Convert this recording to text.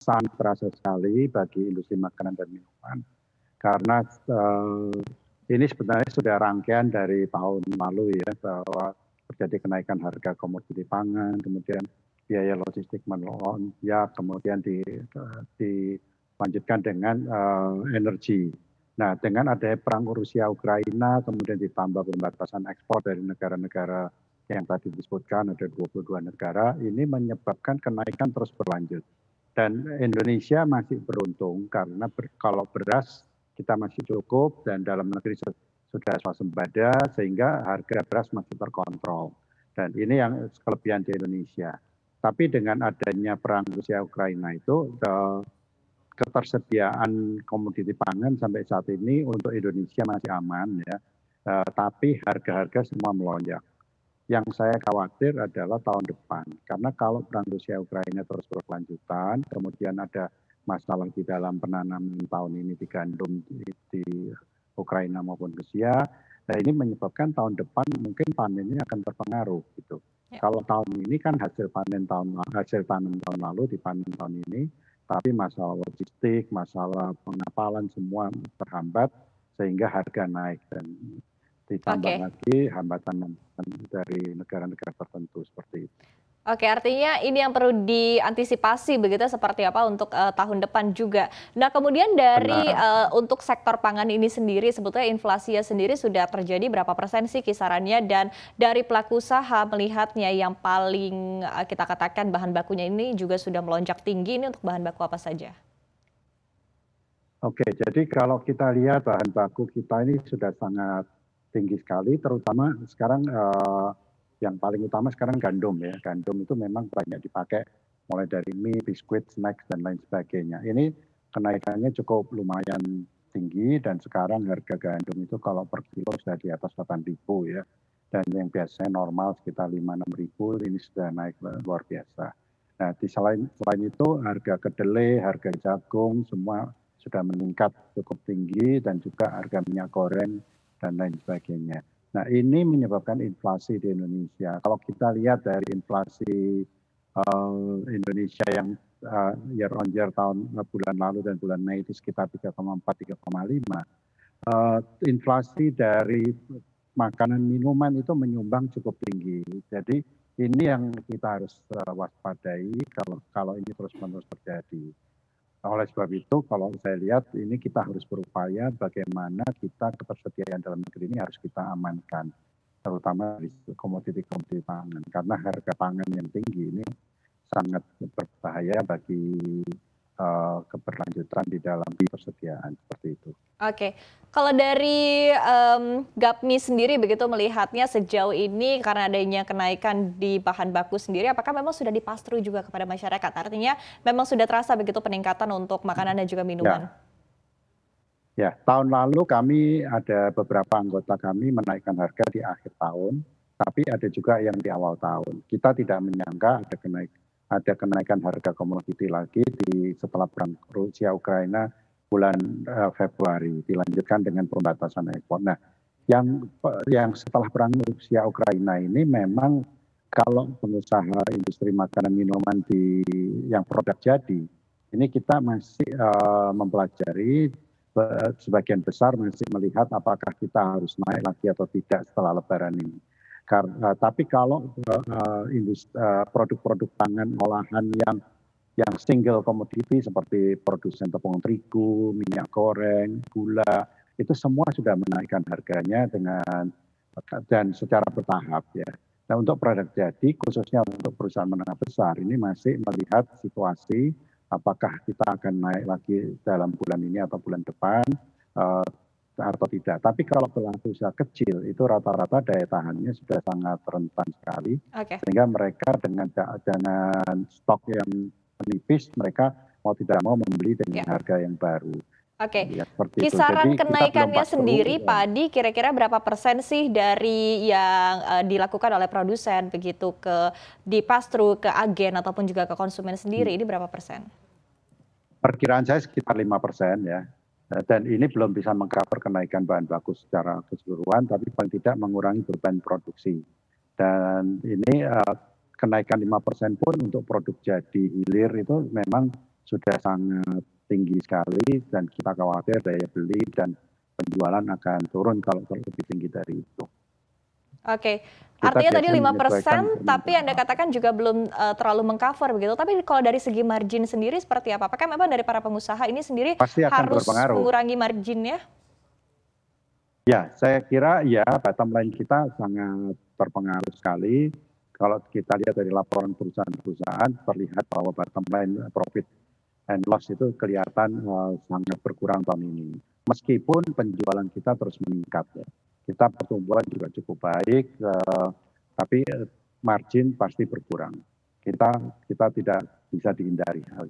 sangat terasa sekali bagi industri makanan dan minuman. Karena ini sebenarnya sudah rangkaian dari tahun lalu ya, bahwa terjadi kenaikan harga komoditi pangan, kemudian biaya logistik melonjak, kemudian dilanjutkan dengan energi. Nah, dengan adanya perang Rusia Ukraina, kemudian ditambah pembatasan ekspor dari negara-negara yang tadi disebutkan, ada 22 negara, ini menyebabkan kenaikan terus berlanjut. Dan Indonesia masih beruntung karena kalau beras kita masih cukup dan dalam negeri sudah swasembada sehingga harga beras masih terkontrol. Dan ini yang kelebihan di Indonesia. Tapi dengan adanya perang Rusia Ukraina itu ketersediaan komoditi pangan sampai saat ini untuk Indonesia masih aman ya. Tapi harga-harga semua melonjak. Yang saya khawatir adalah tahun depan. Karena kalau perang Rusia Ukraina terus berkelanjutan, kemudian ada masalah di dalam penanaman tahun ini di gandum di Ukraina maupun Rusia. Nah ini menyebabkan tahun depan mungkin panennya akan terpengaruh gitu. Ya. Kalau tahun ini kan hasil tanam tahun lalu dipanen tahun ini, tapi masalah logistik, masalah pengapalan semua terhambat sehingga harga naik dan ditambah lagi hambatan dari negara-negara tertentu seperti itu. Oke, artinya ini yang perlu diantisipasi begitu seperti apa untuk tahun depan juga. Nah, kemudian dari untuk sektor pangan ini sendiri, sebetulnya inflasinya sendiri sudah terjadi berapa persen sih kisarannya? Dan dari pelaku usaha melihatnya yang paling kita katakan bahan bakunya ini juga sudah melonjak tinggi, ini untuk bahan baku apa saja? Oke, jadi kalau kita lihat bahan baku kita ini sudah sangat tinggi sekali, terutama sekarang yang paling utama sekarang gandum ya. Gandum itu memang banyak dipakai mulai dari mie, biskuit, snacks, dan lain sebagainya. Ini kenaikannya cukup lumayan tinggi dan sekarang harga gandum itu kalau per kilo sudah di atas 8.000 ya. Dan yang biasanya normal sekitar 5-6 ribu, ini sudah naik luar biasa. Nah, selain itu harga kedelai, harga jagung, semua sudah meningkat cukup tinggi dan juga harga minyak goreng dan lain sebagainya. Nah ini menyebabkan inflasi di Indonesia. Kalau kita lihat dari inflasi Indonesia yang year on year tahun bulan lalu dan bulan Mei itu sekitar 3,4-3,5, inflasi dari makanan minuman itu menyumbang cukup tinggi. Jadi ini yang kita harus waspadai kalau ini terus-menerus terjadi. Oleh sebab itu, kalau saya lihat ini kita harus berupaya bagaimana kita ketersediaan dalam negeri ini harus kita amankan, terutama di komoditi-komoditi pangan. Karena harga pangan yang tinggi ini sangat berbahaya bagi keberlanjutan di dalam persediaan seperti itu. Oke, kalau dari GAPMI sendiri begitu melihatnya sejauh ini karena adanya kenaikan di bahan baku sendiri, apakah memang sudah dipastru juga kepada masyarakat? Artinya memang sudah terasa begitu peningkatan untuk makanan dan juga minuman? Ya, tahun lalu kami ada beberapa anggota kami menaikkan harga di akhir tahun, tapi ada juga yang di awal tahun. Kita tidak menyangka ada kenaikan harga komoditi lagi setelah perang Rusia Ukraina bulan Februari, dilanjutkan dengan pembatasan ekspor. Nah, yang setelah perang Rusia Ukraina ini memang kalau pengusaha industri makanan minuman yang produk jadi, ini kita masih mempelajari, sebagian besar masih melihat apakah kita harus naik lagi atau tidak setelah Lebaran ini. Tapi kalau produk-produk pangan olahan yang single commodity seperti produsen tepung terigu, minyak goreng, gula, itu semua sudah menaikkan harganya dan secara bertahap ya. Nah untuk produk jadi khususnya untuk perusahaan menengah besar ini masih melihat situasi apakah kita akan naik lagi dalam bulan ini atau bulan depan atau tidak. Tapi kalau pelaku usaha kecil itu rata-rata daya tahannya sudah sangat rentan sekali, sehingga mereka dengan stok yang menipis, mereka mau tidak mau membeli dengan harga yang baru. Oke, ya, kisaran kenaikannya sendiri Pak Adi kira-kira berapa persen sih dari yang dilakukan oleh produsen begitu di pass-through ke agen ataupun juga ke konsumen sendiri, ini berapa persen? Perkiraan saya sekitar 5% ya. Dan ini belum bisa meng-cover kenaikan bahan baku secara keseluruhan, tapi paling tidak mengurangi beban produksi. Dan ini kenaikan 5% pun untuk produk jadi hilir itu memang sudah sangat tinggi sekali dan kita khawatir daya beli dan penjualan akan turun kalau lebih tinggi dari itu. Oke, Kita artinya tadi biasanya 5%, tapi Anda permintaan. katakan juga belum terlalu meng-cover begitu. Tapi kalau dari segi margin sendiri seperti apa? Apakah memang dari para pengusaha ini sendiri Pasti akan harus berpengaruh. mengurangi marginnya? Ya, saya kira ya bottom line kita sangat berpengaruh sekali. Kalau kita lihat dari laporan perusahaan-perusahaan, terlihat bahwa bottom line profit and loss itu kelihatan sangat berkurang tahun ini. Meskipun penjualan kita terus meningkat ya. Kita pertumbuhan juga cukup baik, tapi margin pasti berkurang. Kita tidak bisa dihindari hal